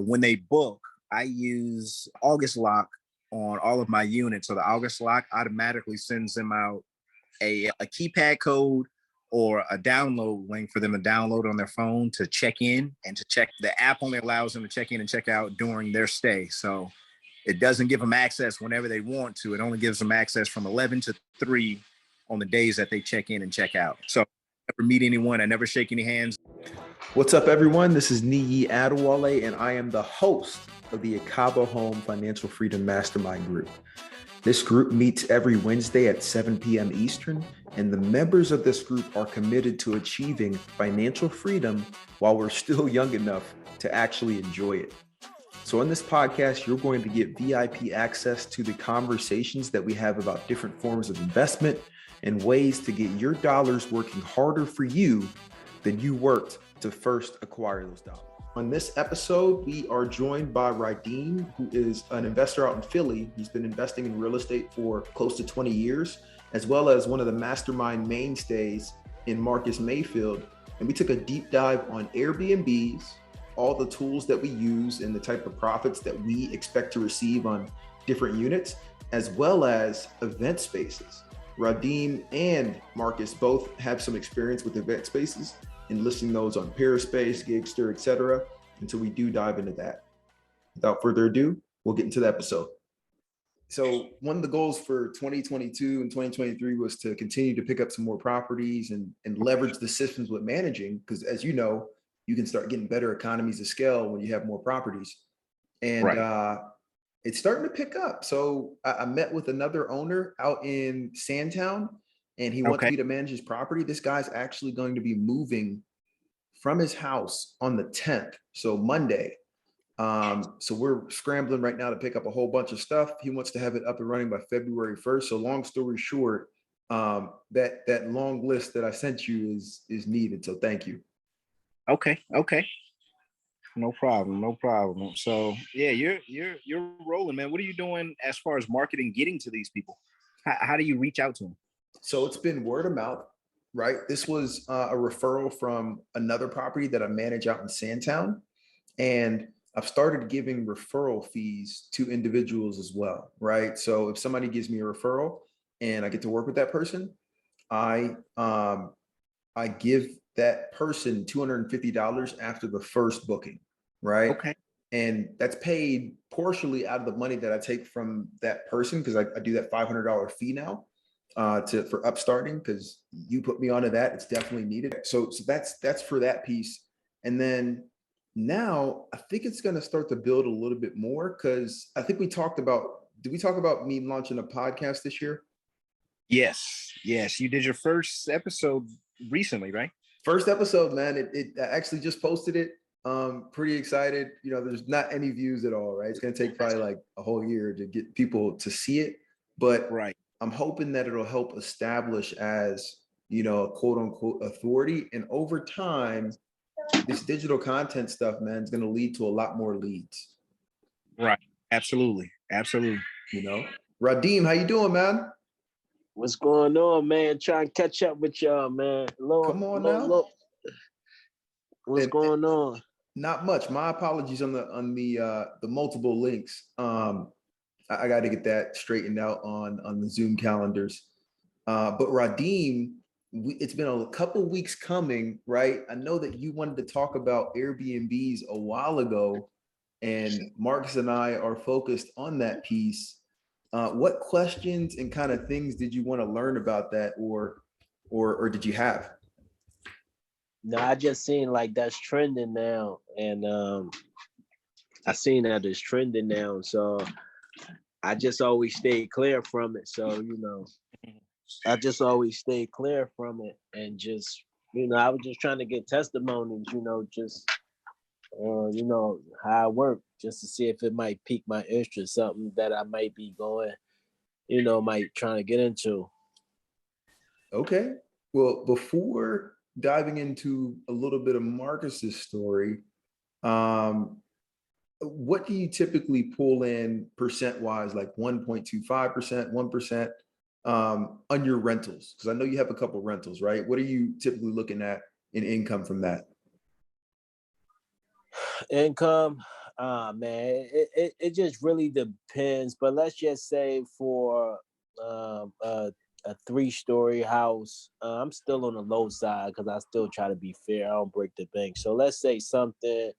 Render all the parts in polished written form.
When they book, I use August Lock on all of my units. So the August Lock automatically sends them out a keypad code or a download link for them to download on their phone to check in and to check. The app only allows them to check in and check out during their stay. So it doesn't give them access whenever they want to. It only gives them access from 11 to 3 on the days that they check in and check out. So I never meet anyone. I never shake any hands. What's up, everyone? This is Niyi Adewale, and I am the host of the Akaba Home Financial Freedom Mastermind Group. This group meets every Wednesday at 7 p.m. Eastern, and the members of this group are committed to achieving financial freedom while we're still young enough to actually enjoy it. So in this podcast, you're going to get VIP access to the conversations that we have about different forms of investment and ways to get your dollars working harder for you than you worked to first acquire those dollars. On this episode, we are joined by Radim, who is an investor out in Philly. He's been investing in real estate for close to 20 years, as well as one of the mastermind mainstays in Marcus Mayfield. And we took a deep dive on Airbnbs, all the tools that we use and the type of profits that we expect to receive on different units, as well as event spaces. Radim and Marcus both have some experience with event spaces and listing those on Peerspace, Gigster, etc. And so we do dive into that. Without further ado, we'll get into the episode. So one of the goals for 2022 and 2023 was to continue to pick up some more properties and leverage the systems with managing, because as you know, you can start getting better economies of scale when you have more properties. And it's starting to pick up. So I met with another owner out in Sandtown, and he wants me to manage his property. This guy's actually going to be moving from his house on the 10th, so Monday. So we're scrambling right now to pick up a whole bunch of stuff. He wants to have it up and running by February 1st. So long story short, that long list that I sent you is needed. So thank you. Okay. No problem. So yeah, you're rolling, man. What are you doing as far as marketing, getting to these people? How do you reach out to them? So it's been word of mouth, right? This was a referral from another property that I manage out in Sandtown. And I've started giving referral fees to individuals as well, right? So if somebody gives me a referral and I get to work with that person, I give that person $250 after the first booking, right? Okay. And that's paid partially out of the money that I take from that person, because I do that $500 fee now for upstarting, because you put me onto that. It's definitely needed. So that's for that piece. And then now I think it's going to start to build a little bit more, because I think did we talk about me launching a podcast this year? Yes. You did your first episode recently, right? First episode, man. I actually just posted it. Pretty excited. You know, there's not any views at all, right? It's going to take probably like a whole year to get people to see it, but I'm hoping that it'll help establish as, you know, a quote unquote authority. And over time, this digital content stuff, man, is going to lead to a lot more leads. Right. Absolutely. You know, Radim, how you doing, man? What's going on, man? Trying to catch up with y'all, man. Come on now. What's going on? Not much. My apologies on the multiple links. I got to get that straightened out on the Zoom calendars. But Radim, it's been a couple weeks coming, right? I know that you wanted to talk about Airbnbs a while ago, and Marcus and I are focused on that piece. What questions and kind of things did you want to learn about that, or did you have? No, I just seen like that's trending now, and I seen that it's trending now, so I just always stay clear from it. So, you know, I just always stay clear from it, and just, you know, I was just trying to get testimonies, you know, just, you know, how I work, just to see if it might pique my interest, something that I might be going, you know, might trying to get into. Okay. Well, before diving into a little bit of Marcus's story, what do you typically pull in percent-wise, like 1.25%, 1%, on your rentals? Because I know you have a couple rentals, right? What are you typically looking at in income from that? Income, Man, it just really depends. But let's just say for a 3-story house, I'm still on the low side because I still try to be fair. I don't break the bank. So let's say something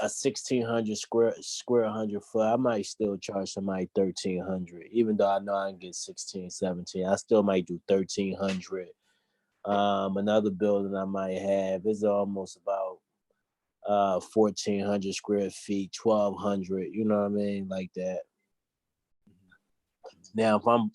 a 1,600 square 100 foot. I might still charge somebody 1,300, even though I know I can get 16, 17. I still might do 1,300. Another building I might have is almost about 1,400 square feet, 1,200, you know what I mean, like that. Now if I'm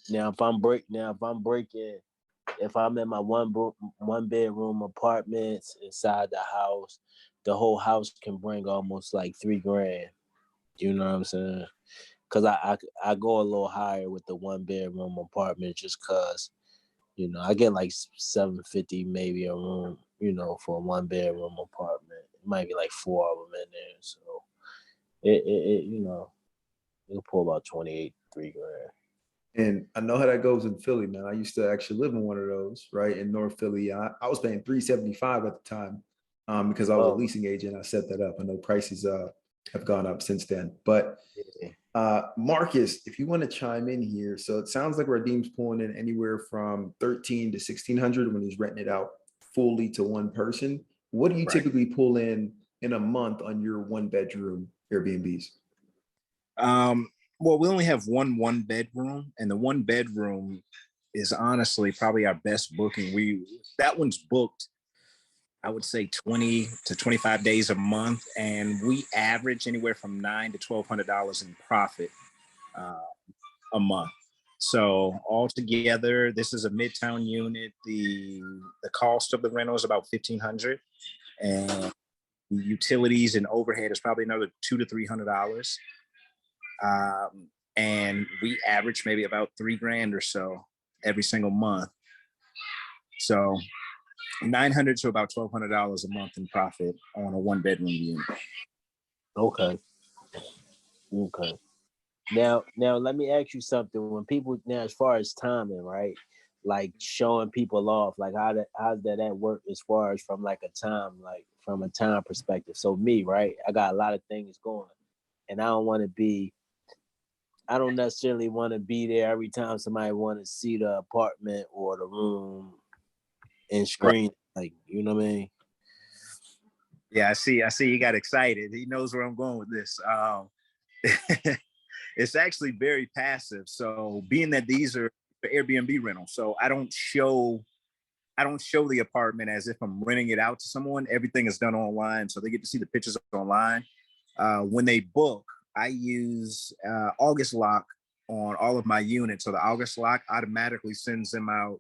in my one bedroom apartments inside the house, the whole house can bring almost like $3,000. You know what I'm saying? Cause I go a little higher with the 1 bedroom apartment just cause, I get like $750 maybe a room, for a 1 bedroom apartment. It might be like 4 of them in there. So it'll pull about 28, $3,000. And I know how that goes in Philly, man. I used to actually live in one of those, right, in North Philly. I was paying $375 at the time because I was a leasing agent. I set that up. I know prices have gone up since then. But Marcus, if you want to chime in here, so it sounds like Radeem's pulling in anywhere from 1,300 to 1,600 when he's renting it out fully to one person. What do you typically pull in a month on your 1-bedroom Airbnbs? Well, we only have one bedroom, and the 1 bedroom is honestly probably our best booking. That one's booked, I would say 20 to 25 days a month, and we average anywhere from $900 to $1,200 in profit a month. So altogether, this is a midtown unit. The cost of the rental is about $1,500, and utilities and overhead is probably another $200 to $300. And we average maybe about $3,000 or so every single month. So $900 to about $1,200 a month in profit on a 1-bedroom unit. Okay. Now let me ask you something. When people as far as timing, right? Like showing people off, like how's that work as far as from like from a time perspective? So me, right? I got a lot of things going, and I don't necessarily want to be there every time somebody want to see the apartment or the room and screen, like, you know what I mean? Yeah, I see you got excited. He knows where I'm going with this. It's actually very passive. So being that these are Airbnb rentals, so I don't show the apartment as if I'm renting it out to someone. Everything is done online, so they get to see the pictures online. When they book, I use August Lock on all of my units. So the August Lock automatically sends them out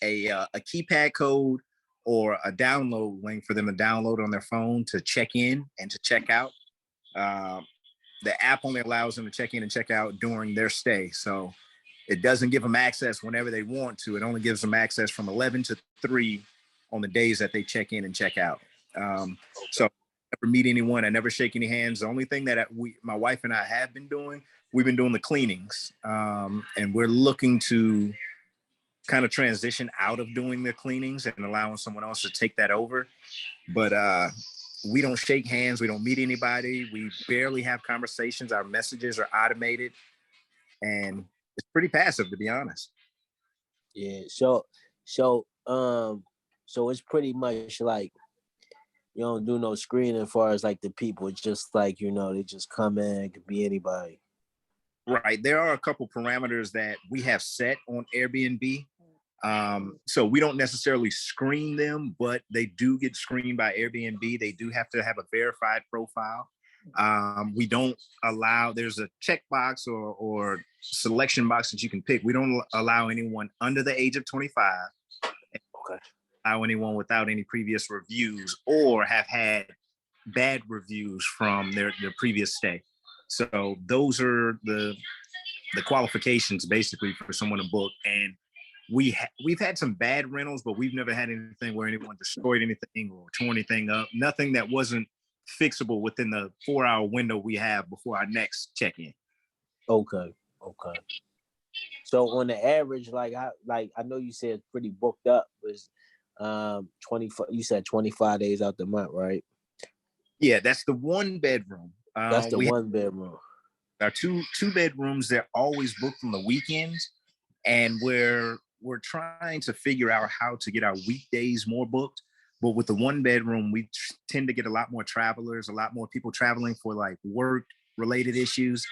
a keypad code or a download link for them to download on their phone to check in and to check out. The app only allows them to check in and check out during their stay. So it doesn't give them access whenever they want to. It only gives them access from 11 to 3 on the days that they check in and check out. So never meet anyone. I never shake any hands. The only thing that my wife and I have been doing, we've been doing the cleanings, and we're looking to kind of transition out of doing the cleanings and allowing someone else to take that over. But we don't shake hands. We don't meet anybody. We barely have conversations. Our messages are automated, and it's pretty passive, to be honest. Yeah. So it's pretty much like, you don't do no screening as far as like the people. It's just like, they just come in, it could be anybody. Right. There are a couple parameters that we have set on Airbnb. So we don't necessarily screen them, but they do get screened by Airbnb. They do have to have a verified profile. We don't allow, there's a checkbox or selection box that you can pick. We don't allow anyone under the age of 25. Okay. Allow anyone without any previous reviews or have had bad reviews from their previous stay. So those are the qualifications basically for someone to book. And we've had some bad rentals, but we've never had anything where anyone destroyed anything or tore anything up. Nothing that wasn't fixable within the 4-hour window we have before our next check-in. Okay. So on the average, like I know you said pretty booked up was 25. You said 25 days out the month, right? Yeah, that's the 1 bedroom. That's the We have 1 bedroom. our two bedrooms. They're always booked on the weekends, and we're trying to figure out how to get our weekdays more booked. But with the 1 bedroom, we tend to get a lot more travelers, a lot more people traveling for like work related issues.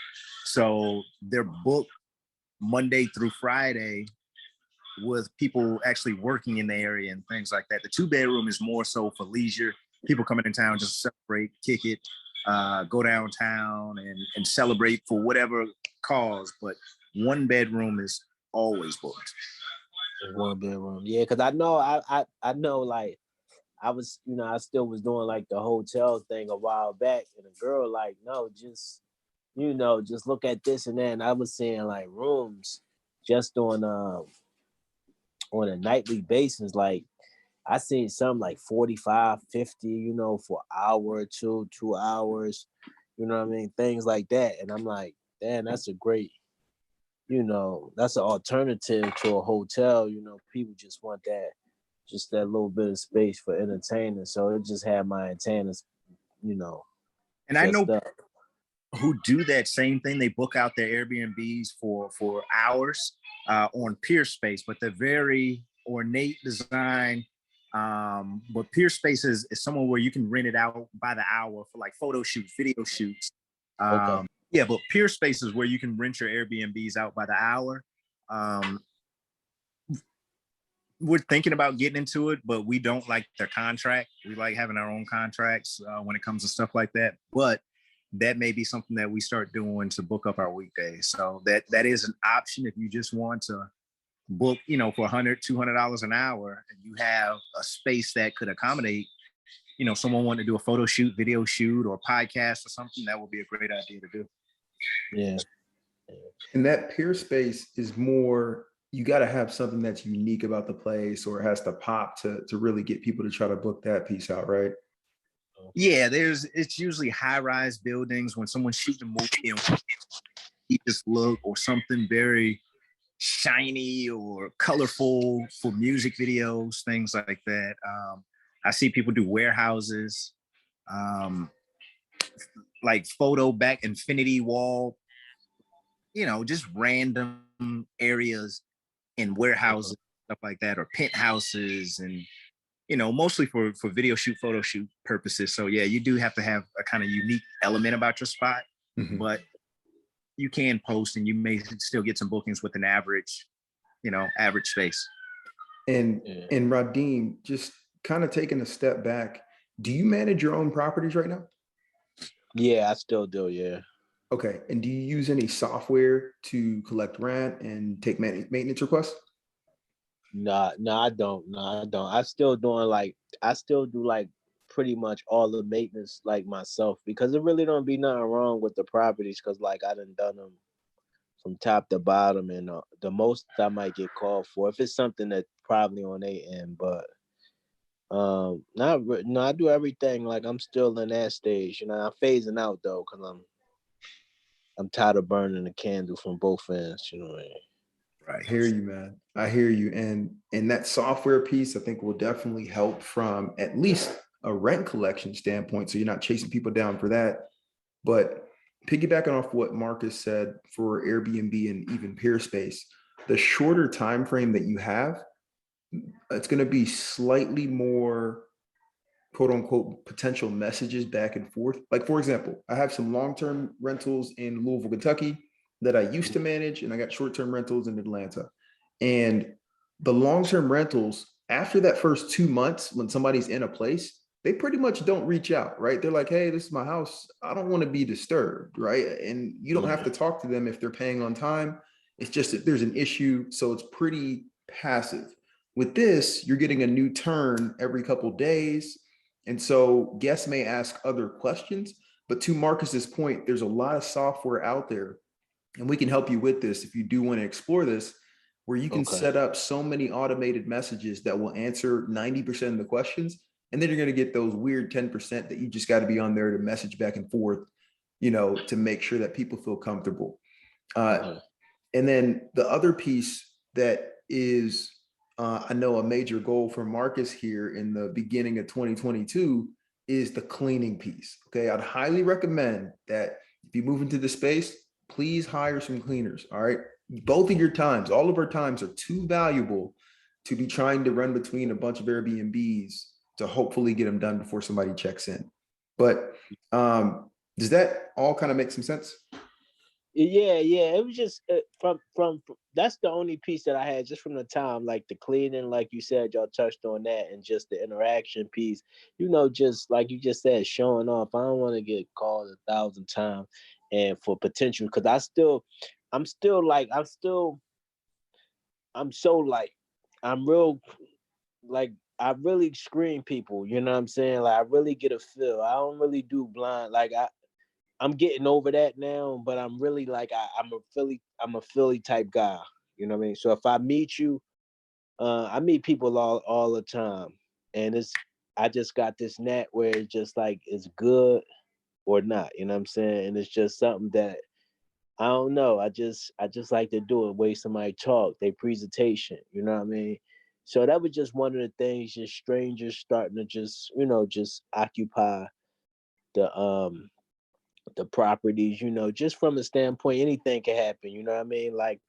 So they're booked Monday through Friday with people actually working in the area and things like that. The 2 bedroom is more so for leisure, people coming in town just celebrate, kick it, go downtown and celebrate for whatever cause. But 1 bedroom is always booked. 1 bedroom. Yeah, because I know like I was, I still was doing like the hotel thing a while back, and a girl like, no, just look at this and that. And I was seeing like rooms just on a nightly basis. Like I seen some like 45, 50, for an hour or 2 hours, you know what I mean? Things like that. And I'm like, damn, that's a great, that's an alternative to a hotel. People just want just that little bit of space for entertaining. So it just had my antennas, And I know up. who do that same thing. They book out their Airbnbs for hours on Peerspace, but they're very ornate design. But Peerspace is somewhere where you can rent it out by the hour for like photo shoots, video shoots. Okay. Yeah, but Peerspace is where you can rent your Airbnbs out by the hour. We're thinking about getting into it, but we don't like their contract. We like having our own contracts when it comes to stuff like that. But that may be something that we start doing to book up our weekdays. So that is an option if you just want to book, for $100, $200 an hour, and you have a space that could accommodate, someone wanting to do a photo shoot, video shoot, or podcast or something. That would be a great idea to do. Yeah. And that Peerspace is more, you got to have something that's unique about the place, or it has to pop to really get people to try to book that piece out, right? Yeah, it's usually high-rise buildings. When someone's shooting a movie, you just look, or something very shiny or colorful for music videos, things like that. I see people do warehouses, like photo back infinity wall, just random areas in warehouses, stuff like that, or penthouses, and mostly for video shoot, photo shoot purposes. So yeah, you do have to have a kind of unique element about your spot, but you can post and you may still get some bookings with an average space. And Radim, just kind of taking a step back, do you manage your own properties right now? Yeah, I still do. Yeah. Okay. And do you use any software to collect rent and take maintenance requests? No, I don't. No, I don't. I still do like pretty much all the maintenance like myself, because it really don't be nothing wrong with the properties, because like I done them from top to bottom, and the most I might get called for if it's something that probably on their end. But no, I do everything. Like I'm still in that stage. I'm phasing out though, because I'm tired of burning the candle from both ends. You know what I mean? I hear you, man. I hear you. And that software piece, I think, will definitely help from at least a rent collection standpoint. So you're not chasing people down for that. But piggybacking off what Marcus said for Airbnb and even Peerspace, the shorter time frame that you have, it's going to be slightly more quote unquote potential messages back and forth. Like, for example, I have some long-term rentals in Louisville, Kentucky that I used to manage, and I got short-term rentals in Atlanta. And the long-term rentals, after that first 2 months, when somebody's in a place, they pretty much don't reach out, right? They're like, hey, this is my house. I don't want to be disturbed, right? And you don't have to talk to them if they're paying on time. It's just that there's an issue. So it's pretty passive. With this, you're getting a new turn every couple days. And so guests may ask other questions. But to Marcus's point, there's a lot of software out there, and we can help you with this if you do want to explore this, where you can set up so many automated messages that will answer 90% of the questions. And then you're going to get those weird 10% that you just got to be on there to message back and forth, to make sure that people feel comfortable. And then the other piece that is, I know, a major goal for Marcus here in the beginning of 2022 is the cleaning piece. Okay. I'd highly recommend that if you move into the space, please hire some cleaners. All right. Both of your times, all of our times are too valuable to be trying to run between a bunch of Airbnbs to hopefully get them done before somebody checks in. But does that all kind of make some sense? Yeah, it was just from that's the only piece that I had just from the time, like the cleaning, like you said, y'all touched on that, and just the interaction piece. Just like you just said, showing off. I don't want to get called 1,000 times, and for potential, because I'm still like, I'm so like, I'm real, like, I really screen people. You know what I'm saying? Like, I really get a feel. I don't really do blind. Like, I'm getting over that now, but I'm really like, I'm a Philly type guy. You know what I mean? So if I meet you, I meet people all the time, and I just got this knack where it's just like it's good or not. You know what I'm saying? And it's just something that I don't know. I just like to do it, way somebody talk, their presentation. You know what I mean? So that was just one of the things. Just strangers starting to just occupy the properties, just from a standpoint, anything can happen, you know what I mean? Like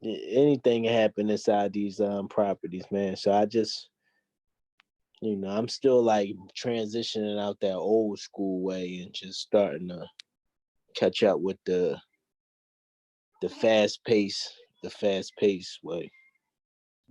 anything can happen inside these properties, man. So I just, I'm still like transitioning out that old school way and just starting to catch up with the fast pace, way.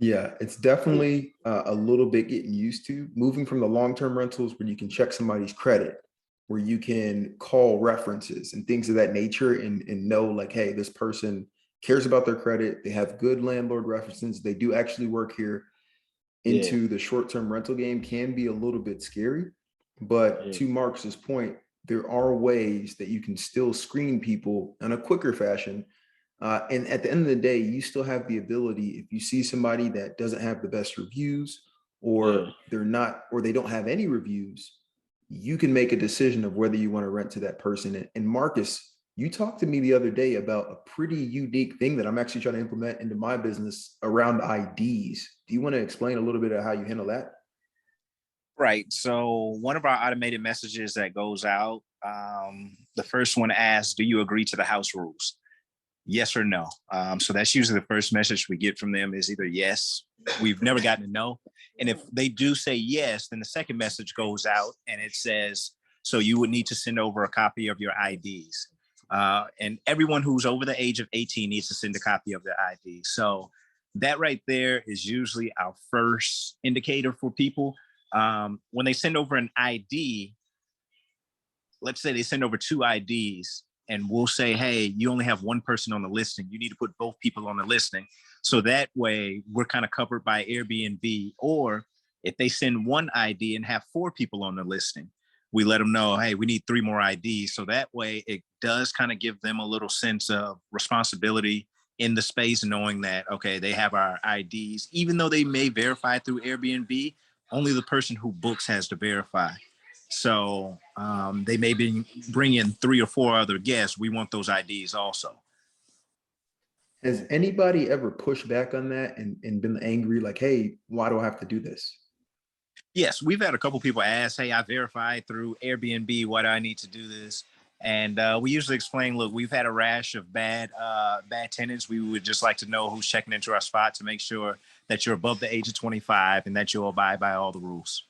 Yeah, it's definitely a little bit getting used to moving from the long-term rentals where you can check somebody's credit, where you can call references and things of that nature and know like, hey, this person cares about their credit. They have good landlord references. They do actually work here. Yeah, Into the short-term rental game can be a little bit scary. But yeah, to Marcus's point, there are ways that you can still screen people in a quicker fashion. And at the end of the day, you still have the ability, if you see somebody that doesn't have the best reviews, yeah. or they don't have any reviews, you can make a decision of whether you want to rent to that person. And Marcus, you talked to me the other day about a pretty unique thing that I'm actually trying to implement into my business around IDs. Do you want to explain a little bit of how you handle that? Right. So one of our automated messages that goes out, the first one asks, do you agree to the house rules? Yes or no. So that's usually the first message we get from them is either yes. We've never gotten a no. And if they do say yes, then the second message goes out and it says, so you would need to send over a copy of your IDs. And everyone who's over the age of 18 needs to send a copy of their ID. So that right there is usually our first indicator for people. When they send over an ID, let's say they send over 2 IDs, and we'll say, hey, you only have one person on the listing. You need to put both people on the listing. So that way we're kind of covered by Airbnb. Or if they send one ID and have 4 people on the listing, we let them know, hey, we need 3 more IDs. So that way it does kind of give them a little sense of responsibility in the space, knowing that, okay, they have our IDs, even though they may verify through Airbnb, only the person who books has to verify. So they may bring in 3 or 4 other guests. We want those IDs also. Has anybody ever pushed back on that and been angry, like, hey, why do I have to do this? Yes, we've had a couple people ask, hey, I verified through Airbnb. Why do I need to do this? And we usually explain, look, we've had a rash of bad tenants. We would just like to know who's checking into our spot to make sure that you're above the age of 25 and that you'll abide by all the rules.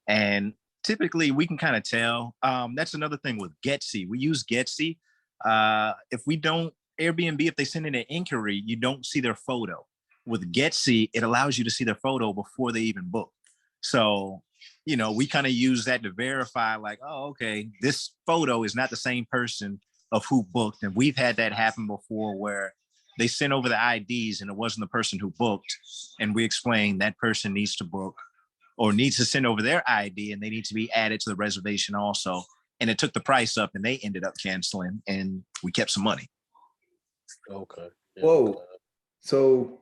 And typically we can kind of tell. That's another thing with Getsy. We use Getsy. If we don't, Airbnb, if they send in an inquiry, you don't see their photo. With Getsy, it allows you to see their photo before they even book. So, we kind of use that to verify, like, oh, okay, this photo is not the same person of who booked. And we've had that happen before where they sent over the IDs and it wasn't the person who booked. And we explained that person needs to book or needs to send over their ID and they need to be added to the reservation also. And it took the price up and they ended up canceling and we kept some money. Okay. Yeah, Whoa. okay. So,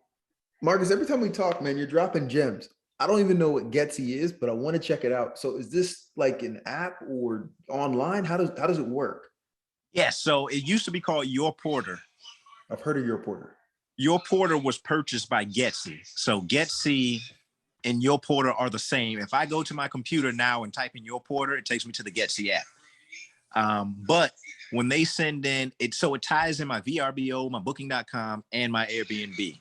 Marcus, every time we talk, man, you're dropping gems. I don't even know what Getsy is, but I want to check it out. So is this like an app or online? How does it work? Yeah, so it used to be called Your Porter. I've heard of Your Porter. Your Porter was purchased by Getsy. So Getsy in your portal are the same. If I go to my computer now and type in your portal, it takes me to the Getsy app. But when they send in it, so it ties in my VRBO, my booking.com, and my Airbnb.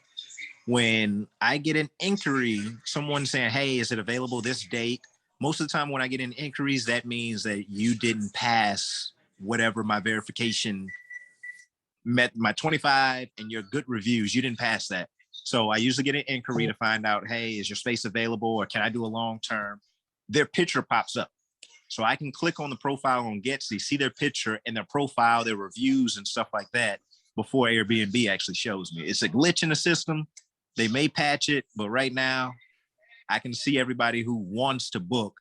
When I get an inquiry, someone saying, hey, is it available this date? Most of the time when I get in inquiries, that means that you didn't pass whatever my verification met, my 25 and your good reviews, you didn't pass that. So I usually get an inquiry to find out, hey, is your space available or can I do a long term? Their picture pops up. So I can click on the profile on Getsy, see their picture and their profile, their reviews and stuff like that before Airbnb actually shows me. It's a glitch in the system. They may patch it, but right now I can see everybody who wants to book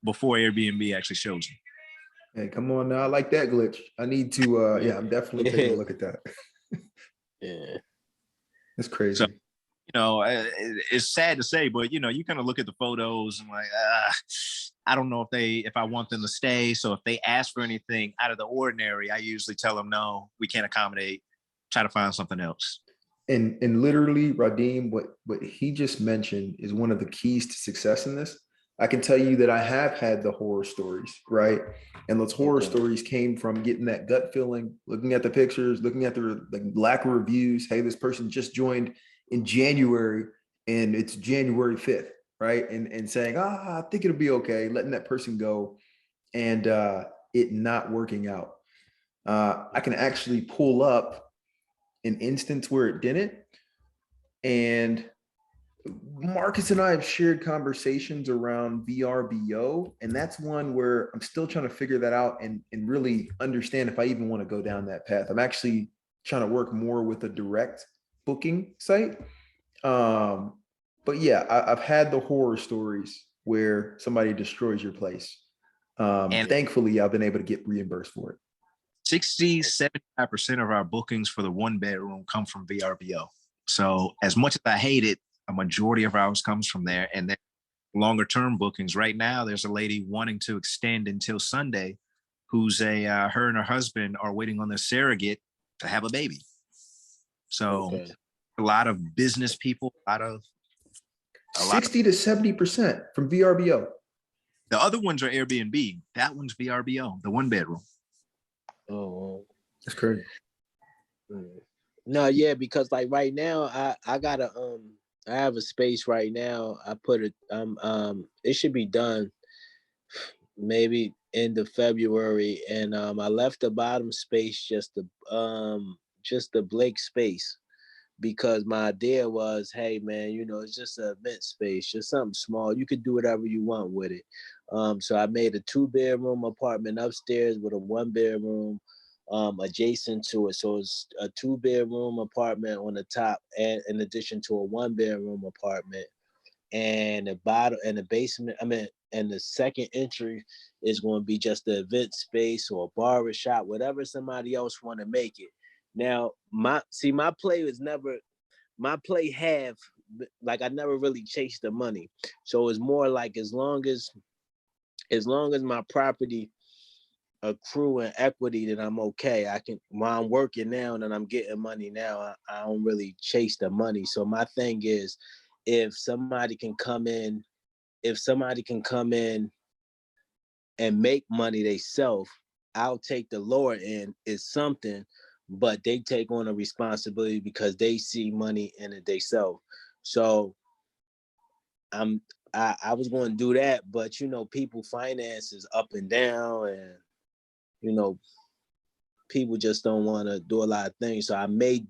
before Airbnb actually shows me. Hey, come on now. I like that glitch. I need to, yeah, I'm definitely taking a look at that. Yeah. That's crazy. So, it's sad to say, but, you kind of look at the photos and like, I don't know if I want them to stay. So if they ask for anything out of the ordinary, I usually tell them, no, we can't accommodate, try to find something else. And literally, Radim, what he just mentioned is one of the keys to success in this. I can tell you that I have had the horror stories, right? And those horror stories came from getting that gut feeling, looking at the pictures, looking at the lack of reviews. Hey, this person just joined in January and it's January 5th, right? And saying, I think it'll be okay, letting that person go and it not working out. I can actually pull up an instance where it didn't. And Marcus and I have shared conversations around VRBO, and that's one where I'm still trying to figure that out and really understand if I even want to go down that path. I'm actually trying to work more with a direct booking site. But yeah, I've had the horror stories where somebody destroys your place. And thankfully, I've been able to get reimbursed for it. 75% of our bookings for the one bedroom come from VRBO. So as much as I hate it, a majority of ours comes from there. And then longer term bookings. Right now, there's a lady wanting to extend until Sunday, who's her and her husband are waiting on their surrogate to have a baby. So a lot of business people, 60 to 70% from VRBO. The other ones are Airbnb. That one's VRBO, the one bedroom. Oh, that's crazy. No, yeah, because like right now, I got I have a space right now. I put it, it should be done maybe end of February, and I left the bottom space just the Blake space, because my idea was, hey man, it's just an event space, just something small. You could do whatever you want with it. So I made a 2-bedroom apartment upstairs with a 1-bedroom adjacent to it. So it's a 2-bedroom apartment on the top, and in addition to a 1-bedroom apartment. And the bottom and the basement, and the second entry is going to be just the event space or a barber shop, whatever somebody else want to make it. Now, my play I never really chased the money. So it's more like as long as my property accrue and equity, then I'm okay. I can, while I'm working now and I'm getting money now, I don't really chase the money. So my thing is, if somebody can come in and make money themselves, I'll take the lower end. It's something, but they take on a responsibility because they see money in it themselves. So I was going to do that, but people finances up and down, and people just don't want to do a lot of things. So I may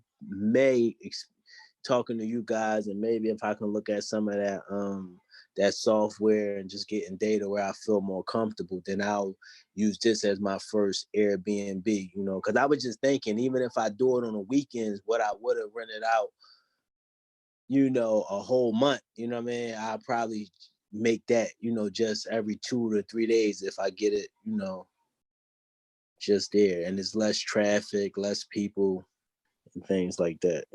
talking to you guys, and maybe if I can look at some of that software and just getting data where I feel more comfortable, then I'll use this as my first Airbnb, because I was just thinking, even if I do it on the weekends, what I would have rented out, a whole month, I'll probably make that, just every 2 to 3 days if I get it, just there. And there's less traffic, less people, and things like that.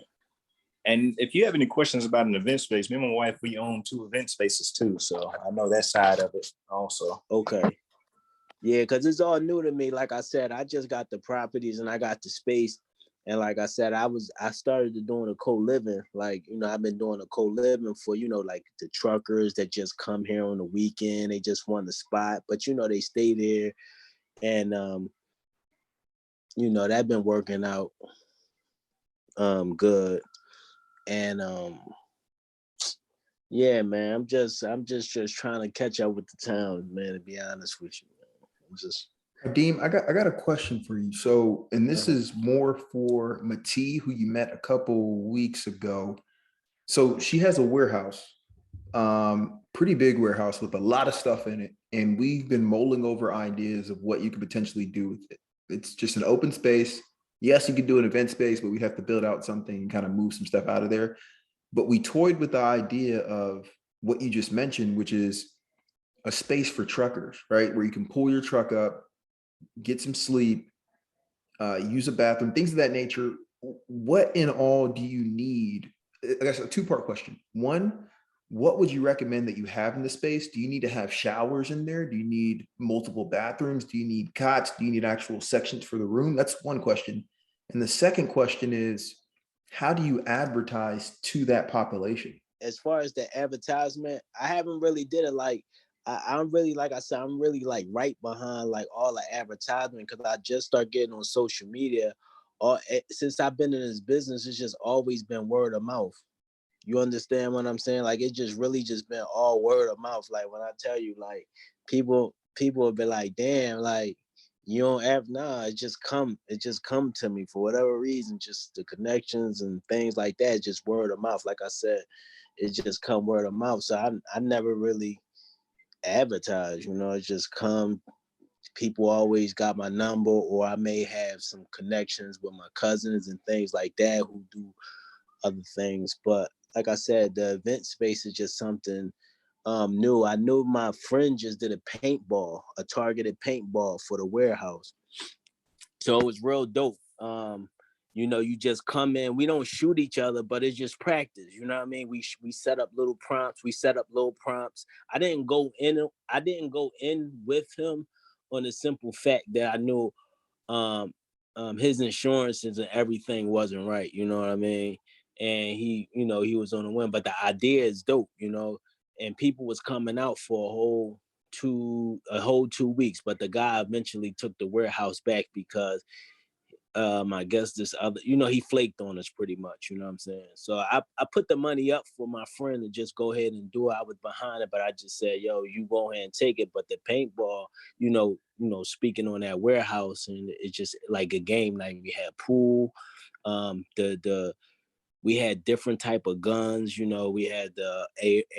And if you have any questions about an event space, me and my wife, we own 2 event spaces too. So I know that side of it also. Okay. Yeah, because it's all new to me. Like I said, I just got the properties and I got the space. And like I said, I started doing a co-living. Like, I've been doing a co-living for, like the truckers that just come here on the weekend. They just want the spot, but they stay there. And that been working out good. And yeah, man, I'm just trying to catch up with the town, man, to be honest with you. I'm just Nadeem, I got a question for you. So, and this is more for Mati, who you met a couple weeks ago. So she has a warehouse, pretty big warehouse with a lot of stuff in it. And we've been mulling over ideas of what you could potentially do with it. It's just an open space. Yes, you could do an event space, but we'd have to build out something and kind of move some stuff out of there. But we toyed with the idea of what you just mentioned, which is a space for truckers, right? Where you can pull your truck up, get some sleep, use a bathroom, things of that nature. What in all do you need? I guess a two-part question. One, what would you recommend that you have in the space? Do you need to have showers in there? Do you need multiple bathrooms? Do you need cots? Do you need actual sections for the room? That's one question. And the second question is, how do you advertise to that population? As far as the advertisement, I haven't really did it like I'm really, like I said, I'm really like right behind like all the advertisement because I just started getting on social media. Since I've been in this business, it's just always been word of mouth. You understand what I'm saying? Like it just really just been all word of mouth. Like when I tell you, like people have been like, damn, like you don't have it just come to me for whatever reason, just the connections and things like that, just word of mouth. Like I said, it just come word of mouth. So I never really advertise, it just come. People always got my number, or I may have some connections with my cousins and things like that who do other things. But like I said, the event space is just something new. I knew my friend just did a targeted paintball for the warehouse. So it was real dope. You just come in. We don't shoot each other, but it's just practice. You know what I mean? We set up little prompts. I didn't go in with him on the simple fact that I knew his insurances and everything wasn't right. You know what I mean? And he was on the win, but the idea is dope. And people was coming out for a whole 2 weeks, but the guy eventually took the warehouse back because I guess this other, he flaked on us pretty much, you know what I'm saying? So I put the money up for my friend to just go ahead and do it. I was behind it, but I just said, yo, you go ahead and take it. But the paintball, speaking on that warehouse, and it's just like a game. Like we had pool, we had different type of guns, we had the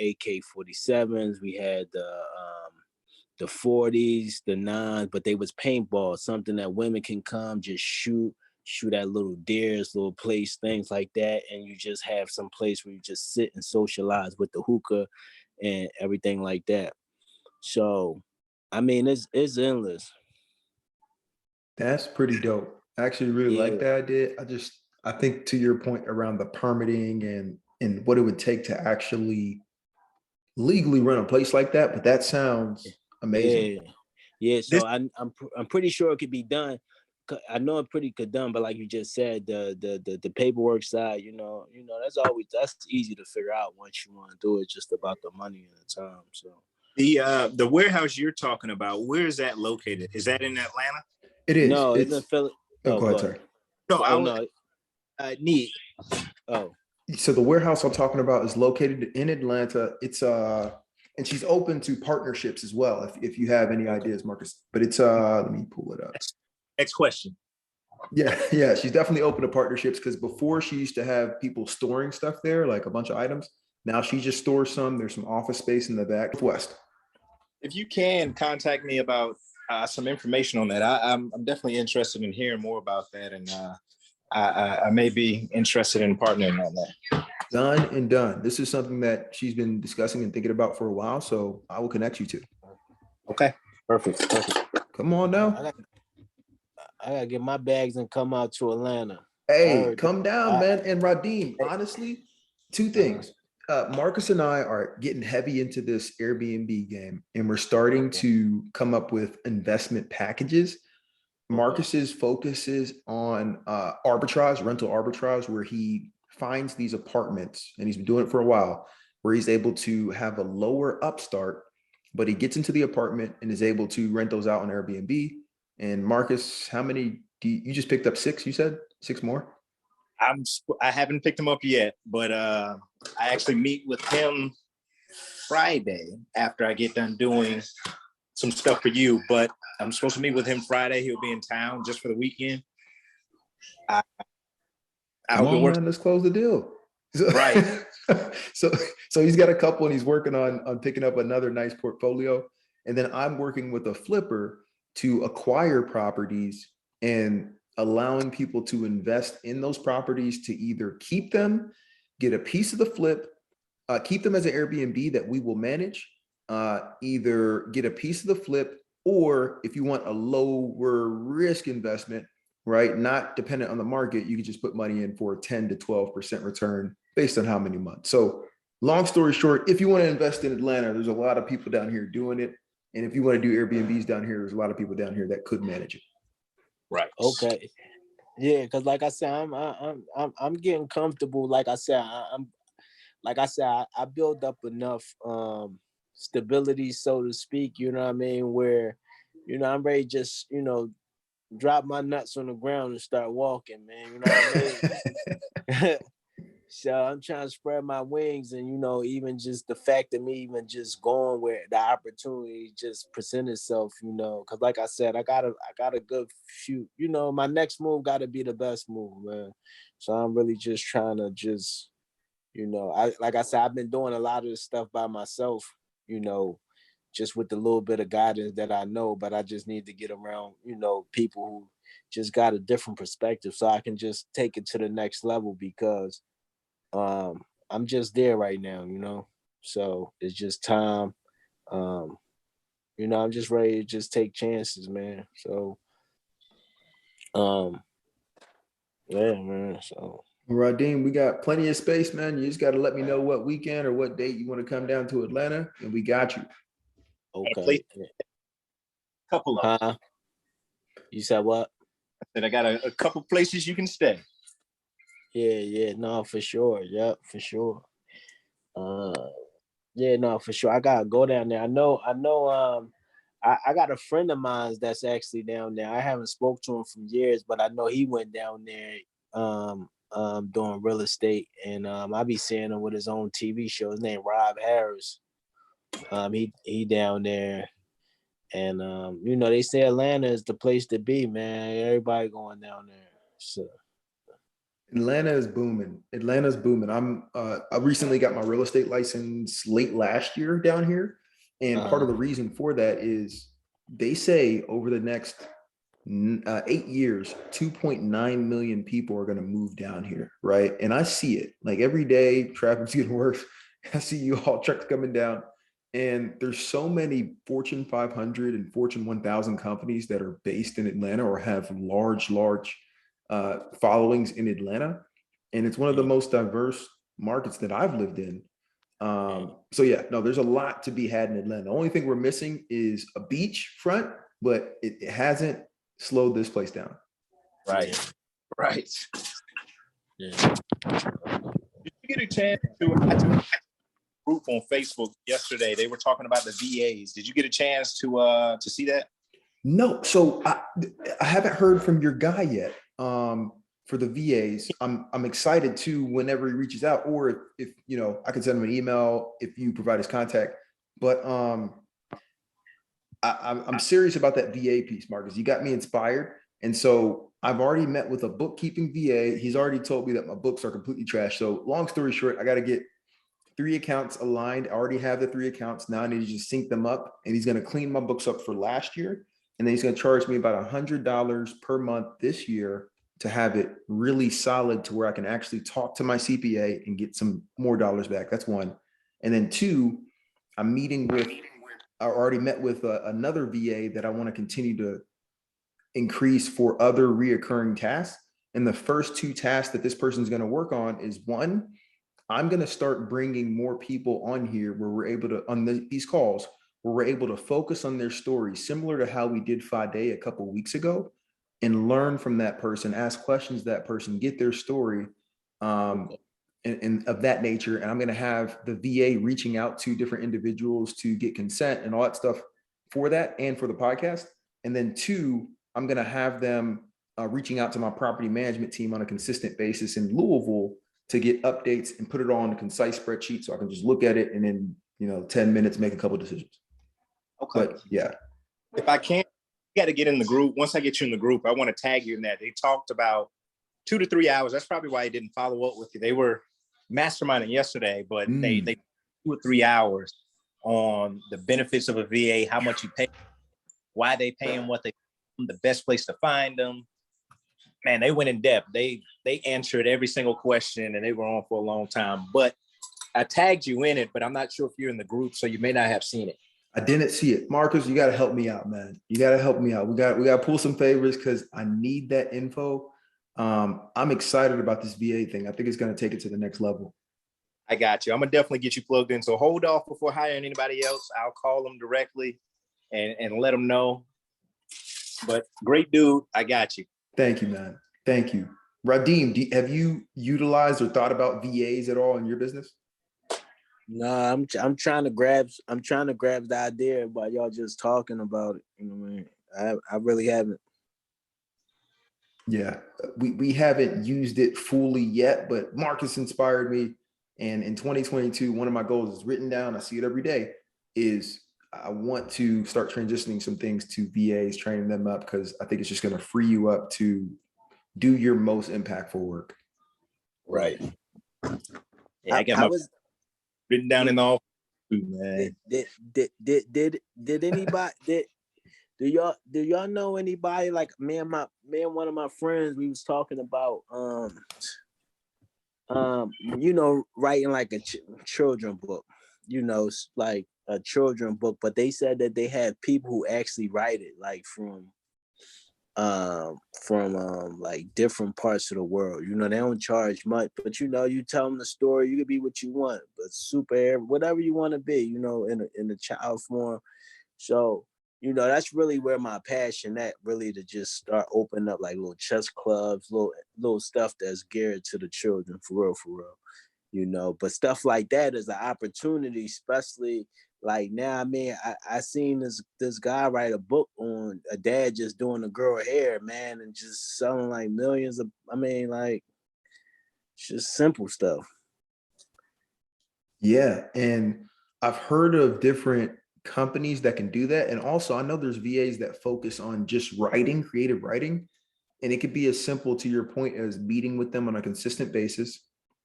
AK-47s, we had the 40s, the 9s, but they was paintball, something that women can come, just shoot at little deers, little place, things like that. And you just have some place where you just sit and socialize with the hookah and everything like that. So, I mean, it's endless. That's pretty dope. I actually really like that idea. I think to your point around the permitting and what it would take to actually legally run a place like that, but that sounds amazing. Yeah. So I'm pretty sure it could be done. I know it pretty could done, but like you just said, the paperwork side, that's easy to figure out once you want to do it. Just about the money and the time. So the warehouse you're talking about, where is that located? Is that in Atlanta? It is. No, it's in Philly. Oh, go ahead, sorry. No, neat. Oh. So the warehouse I'm talking about is located in Atlanta. It's and she's open to partnerships as well if you have any ideas, Marcus. But it's let me pull it up. Next question. Yeah, she's definitely open to partnerships because before she used to have people storing stuff there, like a bunch of items. Now she just stores some. There's some office space in the back. West. If you can contact me about some information on that, I'm definitely interested in hearing more about that, and I may be interested in partnering on that. Done and done. This is something that she's been discussing and thinking about for a while, so I will connect you to. Okay, perfect. Come on now. I gotta get my bags and come out to Atlanta. Hey, come down, man. And Radim, honestly, two things. Marcus and I are getting heavy into this Airbnb game, and we're starting to come up with investment packages. Marcus's focuses on arbitrage, rental arbitrage, where he finds these apartments, and he's been doing it for a while, where he's able to have a lower upstart, but he gets into the apartment and is able to rent those out on Airbnb. And Marcus, how many do you just picked up? 6, you said? 6 more? I haven't picked him up yet, but I actually meet with him Friday after I get done doing some stuff for you. But I'm supposed to meet with him Friday. He'll be in town just for the weekend. I Come hope on, it works. man, let's close the deal. Right. so he's got a couple, and he's working on picking up another nice portfolio. And then I'm working with a flipper to acquire properties and allowing people to invest in those properties to either keep them, get a piece of the flip, keep them as an Airbnb that we will manage, either get a piece of the flip, or if you want a lower risk investment, right, not dependent on the market, you can just put money in for a 10 to 12% return based on how many months. So long story short, if you want to invest in Atlanta, there's a lot of people down here doing it. And if you want to do Airbnbs down here, there's a lot of people down here that could manage it. Right. Okay. Yeah, because like I said, I'm getting comfortable. Like I said, I build up enough stability, so to speak. You know what I mean? Where, I'm ready to just, drop my nuts on the ground and start walking, man. You know what I mean? So I'm trying to spread my wings, and even just the fact of me even just going where the opportunity just present itself, because like I said, I got a good shoot. My next move got to be the best move, man. So I'm really just trying to just, like I said, I've been doing a lot of this stuff by myself, just with the little bit of guidance that I know, but I just need to get around, people who just got a different perspective so I can just take it to the next level, because I'm just there right now, so it's just time. I'm just ready to just take chances, man. So yeah, man. So Radim, we got plenty of space, man. You just got to let me know what weekend or what date you want to come down to Atlanta, and we got you. okay. Couple of You said what? I said I got a couple places you can stay. Yeah, no, for sure. Yep, for sure. Yeah, no, for sure. I gotta go down there. I know. I got a friend of mine that's actually down there. I haven't spoke to him for years, but I know he went down there doing real estate, and I be seeing him with his own TV show. His name Rob Harris. He down there, and they say Atlanta is the place to be, man. Everybody going down there. So Atlanta is booming. Atlanta's booming. I recently got my real estate license late last year down here. And part of the reason for that is they say over the next 8 years, 2.9 million people are going to move down here. Right. And I see it like every day, traffic's getting worse. I see you all trucks coming down. And there's so many Fortune 500 and Fortune 1000 companies that are based in Atlanta or have large followings in Atlanta, and it's one of the most diverse markets that I've lived in. So yeah, no, there's a lot to be had in Atlanta. The only thing we're missing is a beach front, but it hasn't slowed this place down. Right. Yeah. Did you get a chance to group on Facebook yesterday? They were talking about the VAs. Did you get a chance to see that? No. So I haven't heard from your guy yet. For the VAs, I'm excited too whenever he reaches out, or if I can send him an email if you provide his contact. But I'm serious about that VA piece, Marcus. You got me inspired, and so I've already met with a bookkeeping VA. He's already told me that my books are completely trash. So long story short, I got to get 3 accounts aligned. I already have the 3 accounts. Now I need to just sync them up, and he's going to clean my books up for last year, and then he's going to charge me about $100 per month this year to have it really solid to where I can actually talk to my CPA and get some more dollars back. That's one. And then 2, I already met with another VA that I want to continue to increase for other reoccurring tasks. And the first 2 tasks that this person is going to work on is 1, I'm going to start bringing more people on here where we're able to, these calls, where we're able to focus on their stories, similar to how we did Fade a couple of weeks ago, and learn from that person, ask questions to that person, get their story, and of that nature. And I'm going to have the VA reaching out to different individuals to get consent and all that stuff for that and for the podcast. And then 2, I'm going to have them reaching out to my property management team on a consistent basis in Louisville to get updates and put it all on a concise spreadsheet so I can just look at it and in 10 minutes make a couple decisions. Okay. But yeah. If I can't, you got to get in the group. Once I get you in the group, I want to tag you in that. They talked about 2 to 3 hours. That's probably why I didn't follow up with you. They were masterminding yesterday, but they 2 or 3 hours on the benefits of a VA, how much you pay, why they pay them, what they, the best place to find them. Man, they went in depth. They answered every single question, and they were on for a long time. But I tagged you in it, but I'm not sure if you're in the group, so you may not have seen it. I didn't see it. Marcus, you got to help me out, man. You got to help me out. We got to pull some favors because I need that info. I'm excited about this VA thing. I think it's going to take it to the next level. I got you. I'm going to definitely get you plugged in. So hold off before hiring anybody else. I'll call them directly and let them know. But great dude. I got you. Thank you, man. Thank you. Radim, have you utilized or thought about VAs at all in your business? No, I'm trying to grab the idea while y'all just talking about it. You know what I mean? I really haven't. Yeah, we haven't used it fully yet, but Marcus inspired me. And in 2022, one of my goals is written down. I see it every day. Is I want to start transitioning some things to VAs, training them up because I think it's just going to free you up to do your most impactful work. Right. Yeah, I got my written down in the office, man. Did anybody do y'all know anybody like me and one of my friends, we was talking about writing like a children book, like a children book, but they said that they had people who actually write it like from like different parts of the world. They don't charge much, but you tell them the story, you could be what you want, but super whatever you want to be, in the child form. So that's really where my passion at, really, to just start opening up like little chess clubs, little stuff that's geared to the children, for real. But stuff like that is an opportunity, especially like now. I mean, I seen this guy write a book on a dad just doing a girl hair, man, and just selling like millions of, like just simple stuff. Yeah, and I've heard of different companies that can do that. And also I know there's VAs that focus on just writing, creative writing. And it could be as simple, to your point, as meeting with them on a consistent basis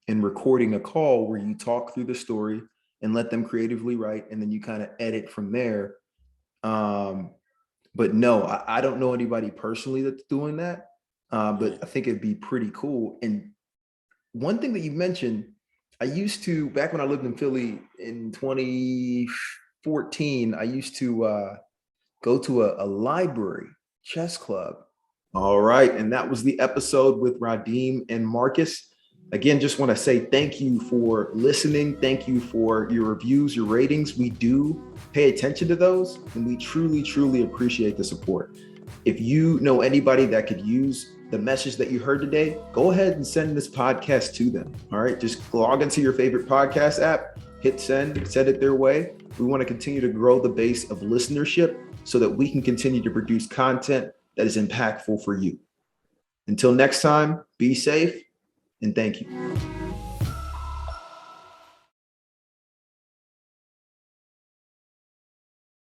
and recording a call where you talk through the story and let them creatively write. And then you kind of edit from there. But no, I don't know anybody personally that's doing that. But I think it'd be pretty cool. And one thing that you mentioned, I used to, back when I lived in Philly in 2014, I used to go to a library chess club. All right. And that was the episode with Radim and Marcus. Again, just want to say thank you for listening. Thank you for your reviews, your ratings. We do pay attention to those, and we truly, truly appreciate the support. If you know anybody that could use the message that you heard today, go ahead and send this podcast to them. All right. Just log into your favorite podcast app, hit send it their way. We want to continue to grow the base of listenership so that we can continue to produce content that is impactful for you. Until next time, be safe and thank you.